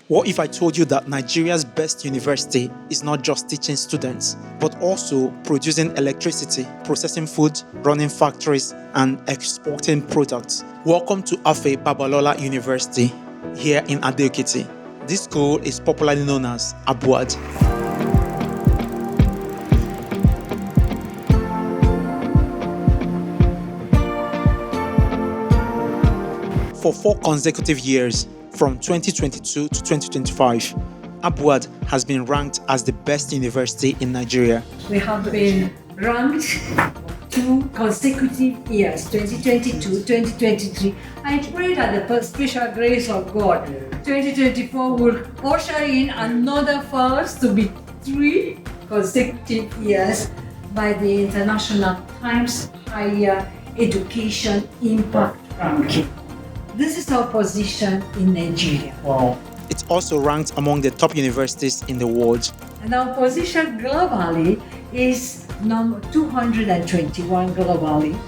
What if I told you that Nigeria's best university is not just teaching students, but also producing electricity, processing food, running factories, and exporting products? Welcome to Afe Babalola University, here in Ado Ekiti. This school is popularly known as ABUAD. For 4 consecutive years, from 2022 to 2025, ABUAD has been ranked as the best university in Nigeria. We have been ranked 2 consecutive years, 2022, 2023. I pray that the special grace of God, 2024 will usher in another first to be 3 consecutive years by the International Times Higher Education Impact Ranking. This is our position in Nigeria. Wow. It's also ranked among the top universities in the world. And our position globally is number 221 globally.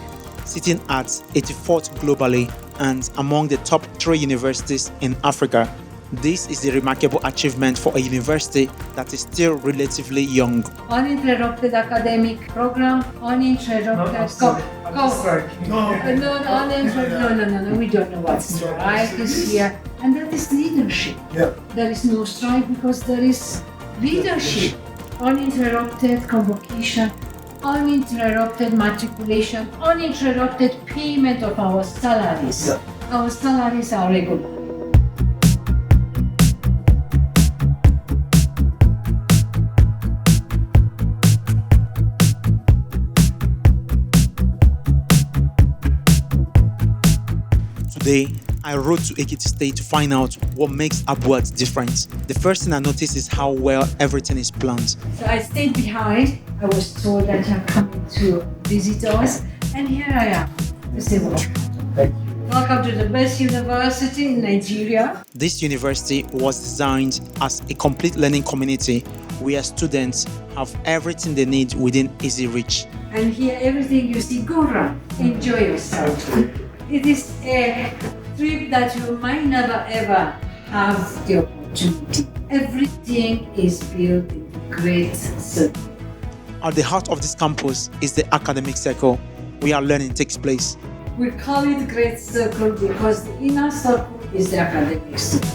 Sitting at 84th globally and among the top 3 universities in Africa. This is a remarkable achievement for a university that is still relatively young. Uninterrupted academic program, uninterrupted No, we don't know what strike is here. And that is leadership. Yeah. There is no strike because there is leadership. Uninterrupted convocation, uninterrupted matriculation, uninterrupted payment of our salaries. Yeah. Our salaries are regular. Today, I rode to Ekiti State to find out what makes ABUAD different. The first thing I noticed is how well everything is planned. So I stayed behind. I was told that I'm coming to visit us, and here I am. To say welcome. Thank you. Welcome to the best university in Nigeria. This university was designed as a complete learning community where students have everything they need within easy reach. And here, everything you see, go around, enjoy yourself. It is a trip that you might never ever have the opportunity. Everything is built in a great circle. At the heart of this campus is the academic circle, where learning takes place. We call it great circle because the inner circle is the academic circle.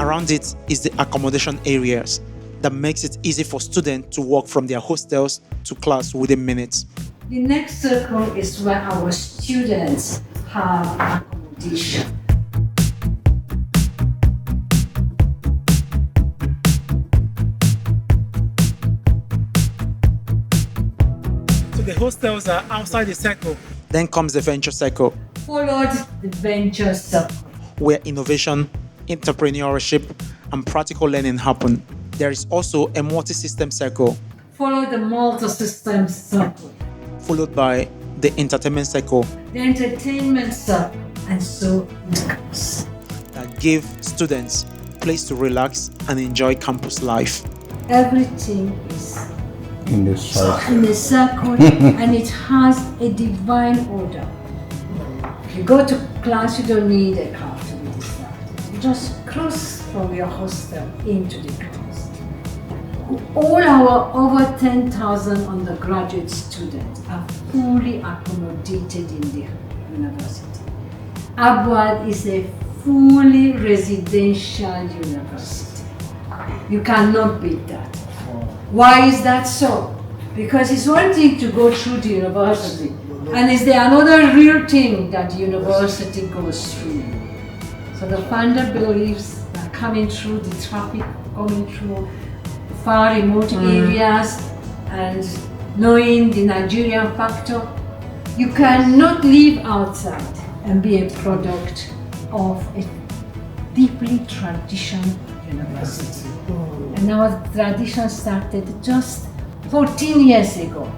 Around it is the accommodation areas that makes it easy for students to walk from their hostels to class within minutes. The next circle is where our students have accommodation. So the hostels are outside the circle. Then comes the venture circle, Followed the venture circle. where innovation, entrepreneurship, and practical learning happen. There is also a multi-system circle, Follow the multi-system circle. followed by the entertainment circle The entertainment circle, and so it goes. that give students place to relax and enjoy campus life. Everything is In this side. in a circle and it has a divine order. If you go to class, you don't need a car to be distracted. You just cross from your hostel into the class. All our over 10,000 undergraduate students are fully accommodated in the university. ABUAD is a fully residential university. You cannot beat that. Why is that so? Because it's one thing to go through the university, and is there another real thing that the university goes through? So the founder believes that coming through the traffic, coming through far remote areas, and knowing the Nigerian factor, you cannot live outside and be a product of a deeply traditional university. And our tradition started just 14 years ago.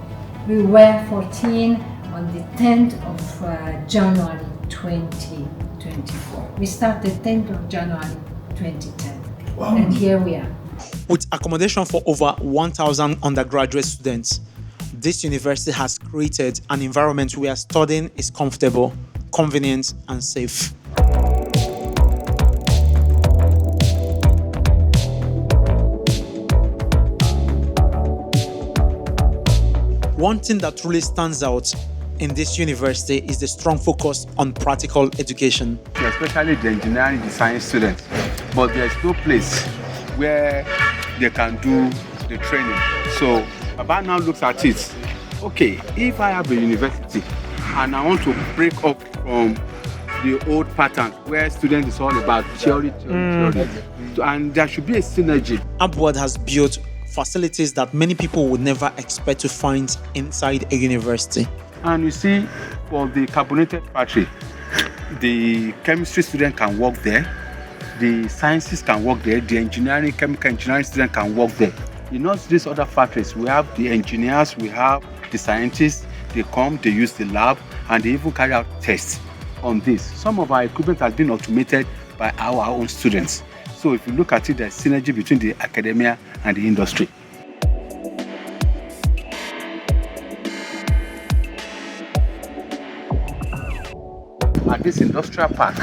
We were 14 on the 10th of January 2024. We started 10th of January 2010. Wow. And here we are. With accommodation for over 1,000 undergraduate students, this university has created an environment where studying is comfortable, convenient, and safe. One thing that really stands out in this university is the strong focus on practical education. Especially the engineering design students. But there's no place where they can do the training. So Baba now looks at it. Okay, if I have a university and I want to break up from the old pattern where students is all about theory, and there should be a synergy. ABUAD has built facilities that many people would never expect to find inside a university. And you see, for the carbonated factory, the chemistry student can work there, the sciences can work there, the engineering, chemical engineering student can work there. In all these other factories, we have the engineers, we have the scientists, they come, they use the lab, and they even carry out tests on this. Some of our equipment has been automated by our own students. So if you look at it, there's synergy between the academia and the industry. At this industrial park,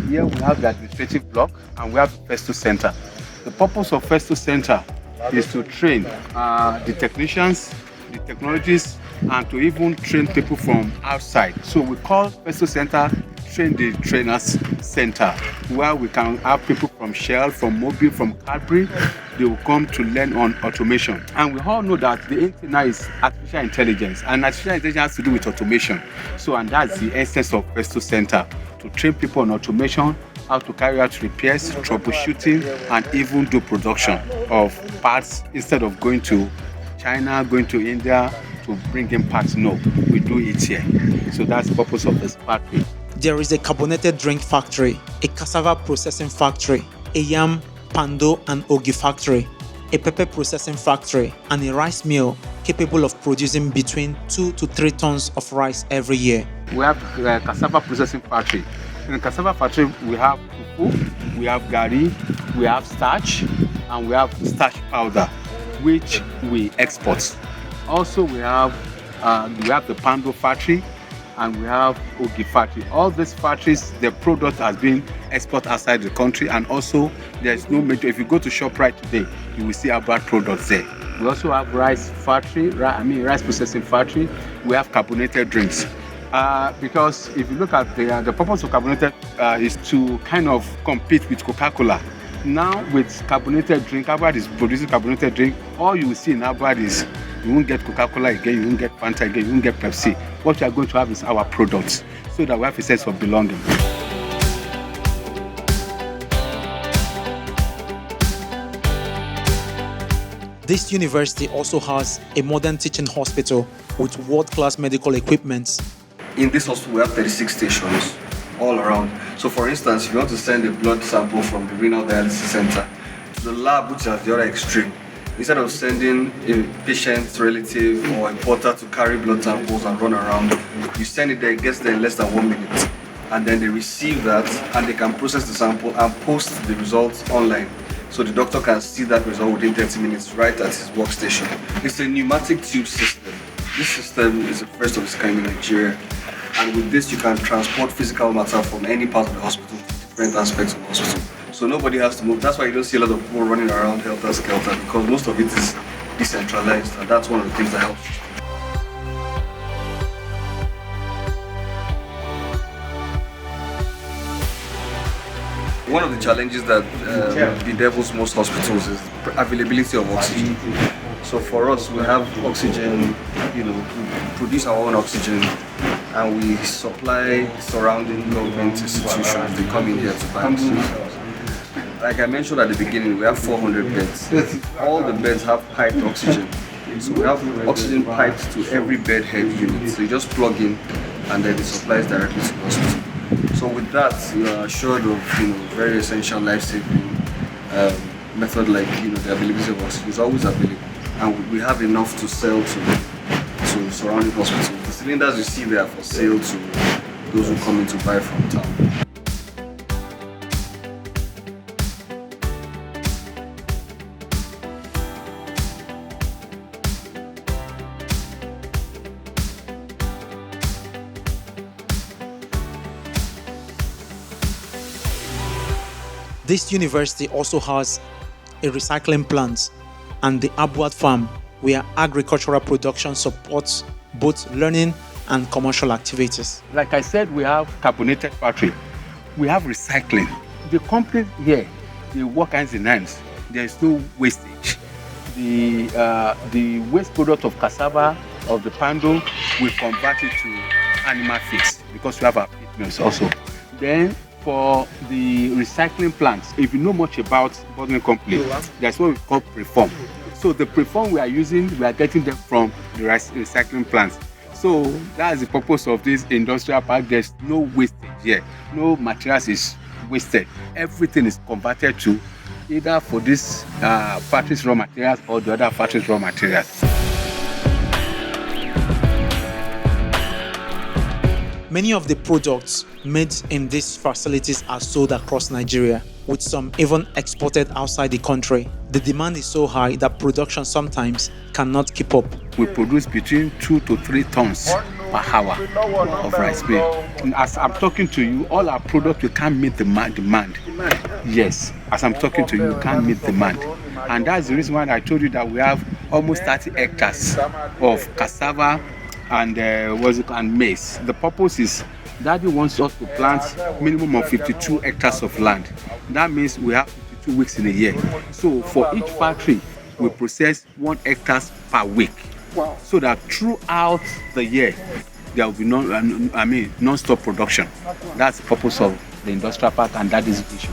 here we have the administrative block and we have the Festo Center. The purpose of Festo Center is to train the technicians, the technologists, and to even train people from outside. So we call Festo Center Train the Trainers Center, where we can have people from Shell, from Mobil, from Cadbury. They will come to learn on automation. And we all know that the thing now is artificial intelligence, and artificial intelligence has to do with automation. So, and that's the essence of Festo Center, to train people on automation, how to carry out repairs, troubleshooting, and even do production of parts instead of going to China, going to India to bring in parts. No, we do it here. So that's the purpose of this factory. There is a carbonated drink factory, a cassava processing factory, a yam, pando, and ogi factory, a pepper processing factory, and a rice mill capable of producing between 2 to 3 tons of rice every year. We have a cassava processing factory. In the cassava factory, we have fufu, we have gari, we have starch, and we have starch powder, which we export. Also, we have the pando factory, and we have ogi factory. All these factories, the product has been exported outside the country, and also there's no major. If you go to ShopRite today, you will see ABUAD products there. We also have rice factory, rice processing factory. We have carbonated drinks. Because if you look at the purpose of carbonated is to kind of compete with Coca-Cola. Now with carbonated drink, ABUAD is producing carbonated drink. All you will see in ABUAD is you won't get Coca-Cola again, you won't get Fanta again, you won't get Pepsi. What you are going to have is our products, so that we have a sense of belonging. This university also has a modern teaching hospital with world-class medical equipment. In this hospital, we have 36 stations all around. So for instance, if you want to send a blood sample from the renal dialysis center to the lab, which is at the other extreme, instead of sending a patient's relative or a porter to carry blood samples and run around, you send it there, it gets there in less than 1 minute. And then they receive that and they can process the sample and post the results online. So the doctor can see that result within 30 minutes right at his workstation. It's a pneumatic tube system. This system is the first of its kind in Nigeria. And with this, you can transport physical matter from any part of the hospital to different aspects of the hospital. So nobody has to move. That's why you don't see a lot of people running around helter-skelter, because most of it is decentralized, and that's one of the things that helps. One of the challenges that bedevils most hospitals is the availability of oxygen. So for us, we have oxygen, we produce our own oxygen, and we supply surrounding government institutions. They come in here to buy oxygen. Like I mentioned at the beginning, we have 400 beds. All the beds have piped oxygen. So we have oxygen piped to every bed head unit. So you just plug in and then it supplies directly to the hospital. So with that, you are assured of very essential life-saving method like the availability of oxygen is always available. And we have enough to sell to surrounding hospitals. The cylinders you see there are for sale to those who come in to buy from town. This university also has a recycling plant and the ABUAD farm, where agricultural production supports both learning and commercial activities. Like I said, we have carbonated factory. We have recycling. The companies here, they work hands in hands. There's no wastage. The waste product of cassava, of the pando, we convert it to animal feeds because we have our feed mills also. Then for the recycling plants, if you know much about bottling company, that's what we call preform. So the preform we are using, we are getting them from the recycling plants. So that's the purpose of this industrial park. There's no wastage here. No materials is wasted. Everything is converted to either for this factory's raw materials or the other factory's raw materials. Many of the products made in these facilities are sold across Nigeria, with some even exported outside the country. The demand is so high that production sometimes cannot keep up. We produce between 2 to 3 tons per hour of rice meal. And as I'm talking to you, all our products, we can't meet the demand. Yes, as I'm talking to you, we can't meet demand. And that's the reason why I told you that we have almost 30 hectares of cassava and and maize. The purpose is Daddy wants us to plant minimum of 52 hectares of land. That means we have 52 weeks in a year. So for each factory, we process 1 hectare per week. Wow. So that throughout the year, there will be non-stop production. That's the purpose of the industrial park, and that is the issue.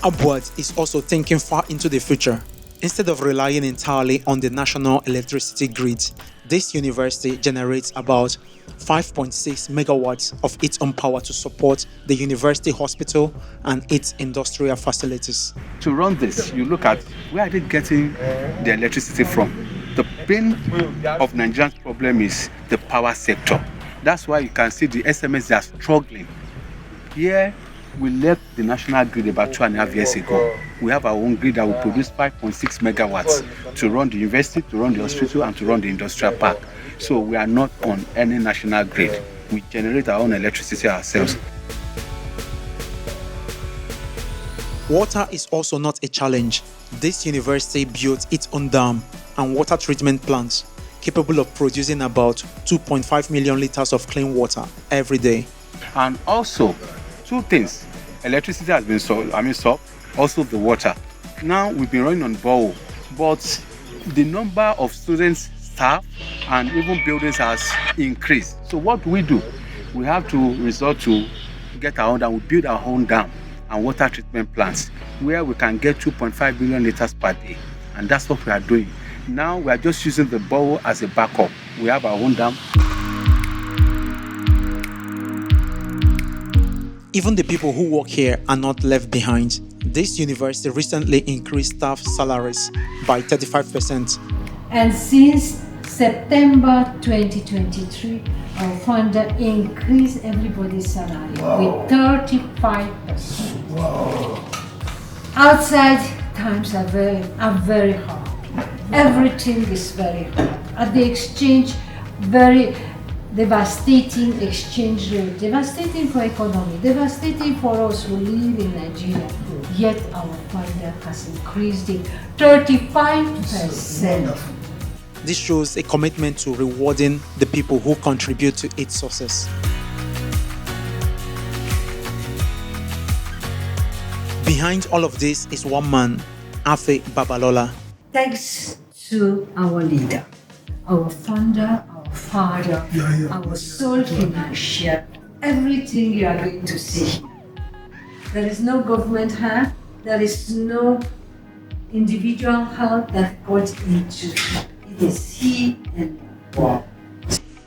ABUAD is also thinking far into the future. Instead of relying entirely on the national electricity grid, this university generates about 5.6 megawatts of its own power to support the university hospital and its industrial facilities. To run this, you look at where are they getting the electricity from. The pain of Nigeria's problem is the power sector. That's why you can see the SMS are struggling. Here, we left the national grid about 2.5 years ago. We have our own grid that will produce 5.6 megawatts to run the university, to run the hospital, and to run the industrial park. So we are not on any national grid. We generate our own electricity ourselves. Water is also not a challenge. This university built its own dam and water treatment plants capable of producing about 2.5 million liters of clean water every day. And also, 2 things. Electricity has been solved, also the water. Now we've been running on borehole, but the number of students, staff, and even buildings has increased. So what do? We have to resort to get our own dam. We build our own dam and water treatment plants where we can get 2.5 billion liters per day. And that's what we are doing. Now we are just using the borehole as a backup. We have our own dam. Even the people who work here are not left behind. This university recently increased staff salaries by 35%. And since September 2023, our founder increased everybody's salary with 35%. Wow. Outside times are very hard. Everything is very hard. At the exchange, very devastating exchange rate, devastating for economy, devastating for us who live in Nigeria. Yet our founder has increased it 35%. This shows a commitment to rewarding the people who contribute to its success. Behind all of this is one man, Afe Babalola. Thanks to our leader, our founder, Father, our sole financier, everything you are going to see. There is no government hand, there is no individual help that got into it. It is he and God.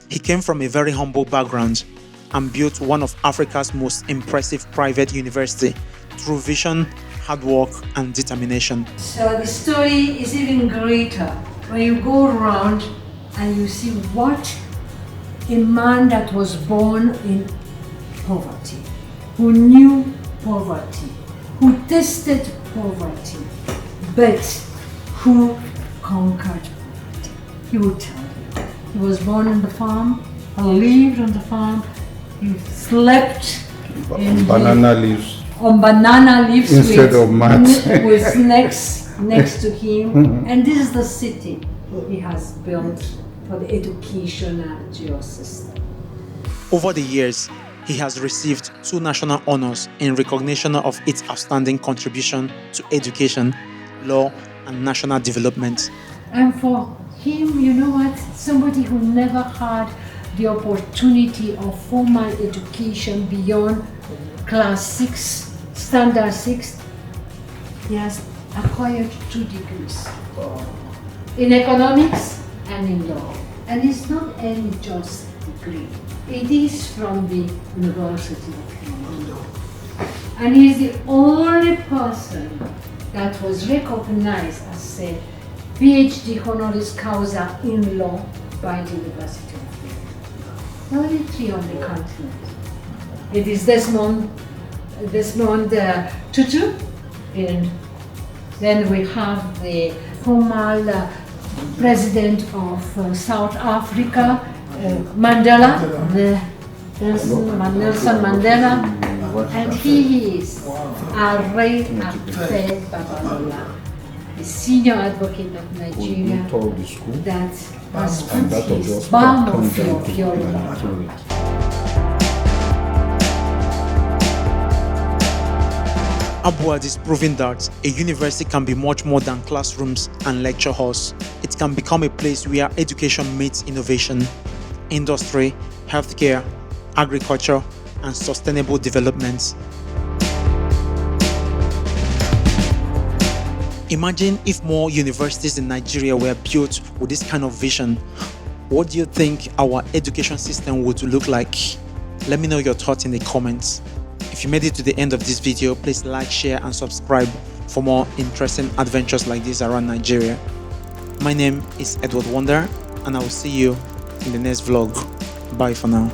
He came from a very humble background and built one of Africa's most impressive private university through vision, hard work, and determination. So the story is even greater when you go around and you see what a man that was born in poverty, who knew poverty, who tasted poverty, but who conquered poverty. He would tell you. He was born on the farm, lived on the farm, he slept in banana leaves. on banana leaves Instead with, of mats. with next to him. And this is the city he has built for the educational geosystem. Over the years, he has received 2 national honors in recognition of its outstanding contribution to education, law, and national development. And for him, you know what? Somebody who never had the opportunity of formal education beyond class 6, standard 6, he has acquired 2 degrees in economics and in law. And it's not any just degree. It is from the University of London. And he's the only person that was recognized as a PhD honoris causa in law by the University of London. Only 3 on the continent. It is Desmond Tutu, and then we have the former president of South Africa, Mandela, Nelson Mandela, and he is Aare Afe Babalola, the senior advocate of Nigeria that has put his balm of Yoruba. ABUAD is proving that a university can be much more than classrooms and lecture halls. It can become a place where education meets innovation, industry, healthcare, agriculture, and sustainable development. Imagine if more universities in Nigeria were built with this kind of vision. What do you think our education system would look like? Let me know your thoughts in the comments. If you made it to the end of this video, please like, share, and subscribe for more interesting adventures like this around Nigeria. My name is Edward Wonder, and I will see you in the next vlog. Bye for now.